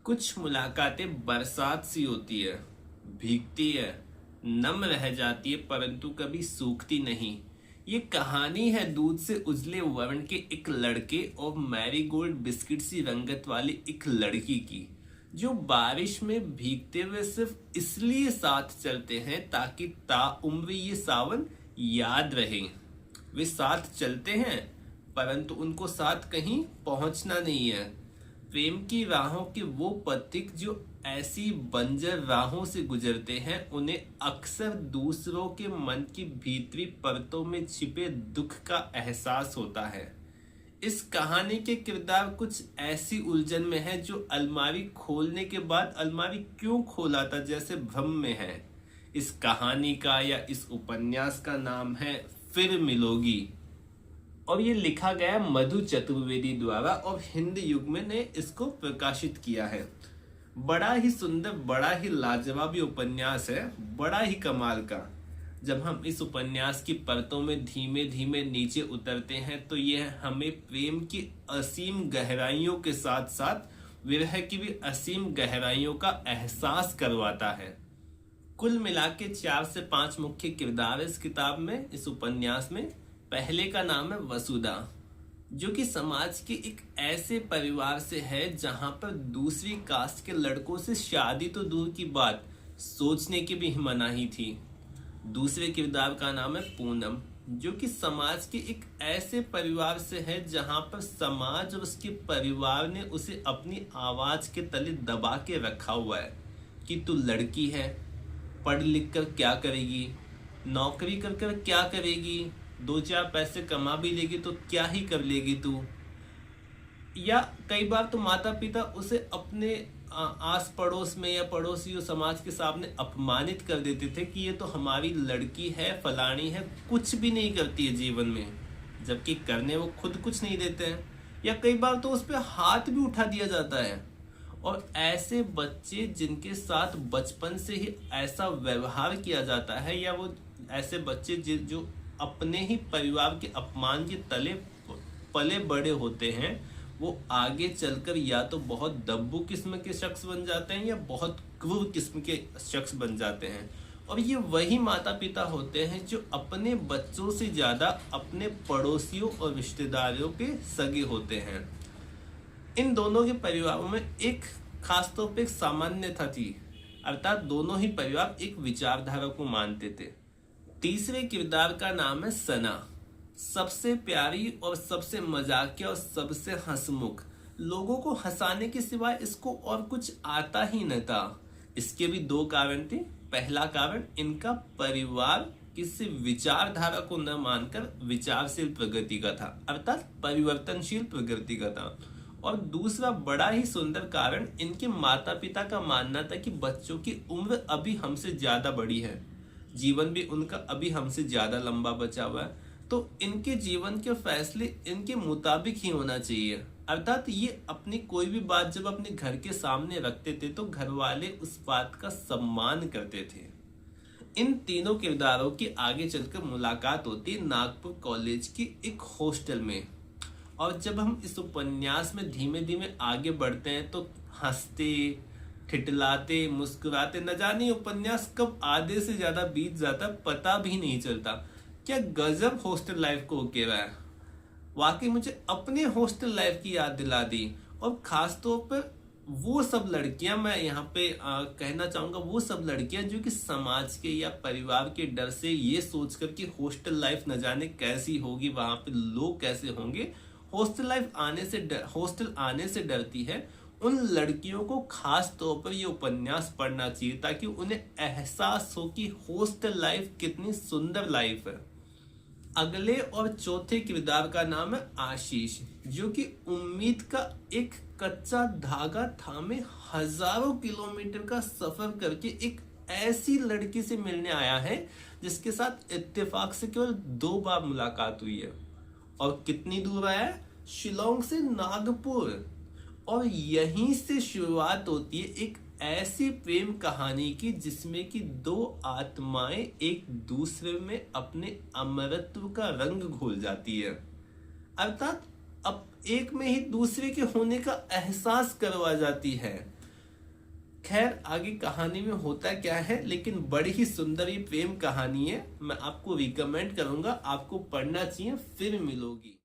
कुछ मुलाकातें बरसात सी होती है, भीगती है, नम रह जाती है परंतु कभी सूखती नहीं। ये कहानी है दूध से उजले वर्ण के एक लड़के और मैरीगोल्ड बिस्किट सी रंगत वाली एक लड़की की, जो बारिश में भीगते हुए सिर्फ इसलिए साथ चलते हैं ताकि ताउम्र ये सावन याद रहे। वे साथ चलते हैं परंतु उनको साथ कहीं पहुंचना नहीं है। प्रेम की राहों के वो पथिक जो ऐसी बंजर राहों से गुजरते हैं, उन्हें अक्सर दूसरों के मन की भीतरी परतों में छिपे दुख का एहसास होता है। इस कहानी के किरदार कुछ ऐसी उलझन में है जो अलमारी खोलने के बाद अलमारी क्यों खोला था जैसे भ्रम में है। इस कहानी का या इस उपन्यास का नाम है फिर मिलोगी और ये लिखा गया मधु चतुर्वेदी द्वारा और हिंद युग में ने इसको प्रकाशित किया है। बड़ा ही सुंदर, बड़ा ही लाजवाब ये उपन्यास है, बड़ा ही कमाल का। जब हम इस उपन्यास की परतों में धीमे धीमे नीचे उतरते हैं तो यह हमें प्रेम की असीम गहराइयों के साथ साथ विरह की भी असीम गहराइयों का एहसास करवाता है। कुल मिला के 4 से 5 मुख्य किरदार इस किताब में, इस उपन्यास में। पहले का नाम है वसुधा, जो कि समाज के एक ऐसे परिवार से है जहां पर दूसरी कास्ट के लड़कों से शादी तो दूर की बात, सोचने की भी मनाही थी। दूसरे किरदार का नाम है पूनम, जो कि समाज के एक ऐसे परिवार से है जहां पर समाज और उसके परिवार ने उसे अपनी आवाज के तले दबा के रखा हुआ है कि तू लड़की है, पढ़ लिख कर क्या करेगी, नौकरी कर कर क्या करेगी, 2-4 पैसे कमा भी लेगी तो क्या ही कर लेगी तू। या कई बार तो माता पिता उसे अपने आस पड़ोस में या पड़ोसियों समाज के सामने अपमानित कर देते थे कि ये तो हमारी लड़की है, फलानी है, कुछ भी नहीं करती है जीवन में, जबकि करने वो खुद कुछ नहीं देते हैं। या कई बार तो उस पर हाथ भी उठा दिया जाता है। और ऐसे बच्चे जिनके साथ बचपन से ही ऐसा व्यवहार किया जाता है, या वो ऐसे बच्चे जो अपने ही परिवार के अपमान के तले पले बड़े होते हैं, वो आगे चलकर या तो बहुत दब्बू किस्म के शख्स बन जाते हैं या बहुत क्रूर किस्म के शख्स बन जाते हैं। और ये वही माता पिता होते हैं जो अपने बच्चों से ज्यादा अपने पड़ोसियों और रिश्तेदारों के सगे होते हैं। इन दोनों के परिवारों में एक खास तौर पे एक सामान्यता थी, अर्थात दोनों ही परिवार एक विचारधारा को मानते थे। तीसरे किरदार का नाम है सना, सबसे प्यारी और सबसे मजाकिया और सबसे हंसमुख। लोगों को हंसाने के सिवाय इसको और कुछ आता ही न था। इसके भी 2 कारण थे। पहला कारण, इनका परिवार किसी विचारधारा को न मानकर विचारशील प्रगति का था, अर्थात परिवर्तनशील प्रगति का था। और दूसरा बड़ा ही सुंदर कारण, इनके माता पिता का मानना था कि बच्चों की उम्र अभी हमसे ज्यादा बड़ी है, जीवन भी उनका अभी हमसे ज्यादा लंबा बचा हुआ है, तो इनके जीवन के फैसले इनके मुताबिक ही होना चाहिए। अर्थात ये अपनी कोई भी बात जब अपने घर के सामने रखते थे तो घर वाले उस बात का सम्मान करते थे। इन तीनों किरदारों की आगे चलकर मुलाकात होती है नागपुर कॉलेज की एक हॉस्टल में। और जब हम इस उपन्यास में धीमे धीमे आगे बढ़ते हैं तो हंसते, ठिठलाते, मुस्कुराते, न जाने उपन्यास कब आधे से ज्यादा बीत जाता पता भी नहीं चलता। क्या गजब हॉस्टल लाइफ को होके रहा है। वाकई मुझे अपने हॉस्टल लाइफ की याद दिला दी। और खास तौर पर वो सब लड़कियां, मैं यहाँ पे कहना चाहूंगा, वो सब लड़कियां जो कि समाज के या परिवार के डर से ये सोचकर कि हॉस्टल लाइफ न जाने कैसी होगी, वहां पे लोग कैसे होंगे, हॉस्टल आने से डरती है। उन लड़कियों को खास तौर पर ये उपन्यास पढ़ना चाहिए ताकि उन्हें एहसास हो कि हॉस्टल लाइफ कितनी सुंदर लाइफ है। अगले और चौथे किरदार का नाम है आशीष, जो कि उम्मीद का एक कच्चा धागा थामे हजारों किलोमीटर का सफर करके एक ऐसी लड़की से मिलने आया है जिसके साथ इत्तेफाक से केवल 2 बार मुलाकात हुई है। और कितनी दूर आया है? शिलोंग से नागपुर। और यहीं से शुरुआत होती है एक ऐसी प्रेम कहानी की जिसमें कि 2 आत्माएं एक दूसरे में अपने अमरत्व का रंग घोल जाती है, अर्थात अब एक में ही दूसरे के होने का एहसास करवा जाती है। खैर आगे कहानी में होता क्या है, लेकिन बड़ी ही सुंदर ये प्रेम कहानी है। मैं आपको रिकमेंड करूंगा, आपको पढ़ना चाहिए। फिर मिलोगी।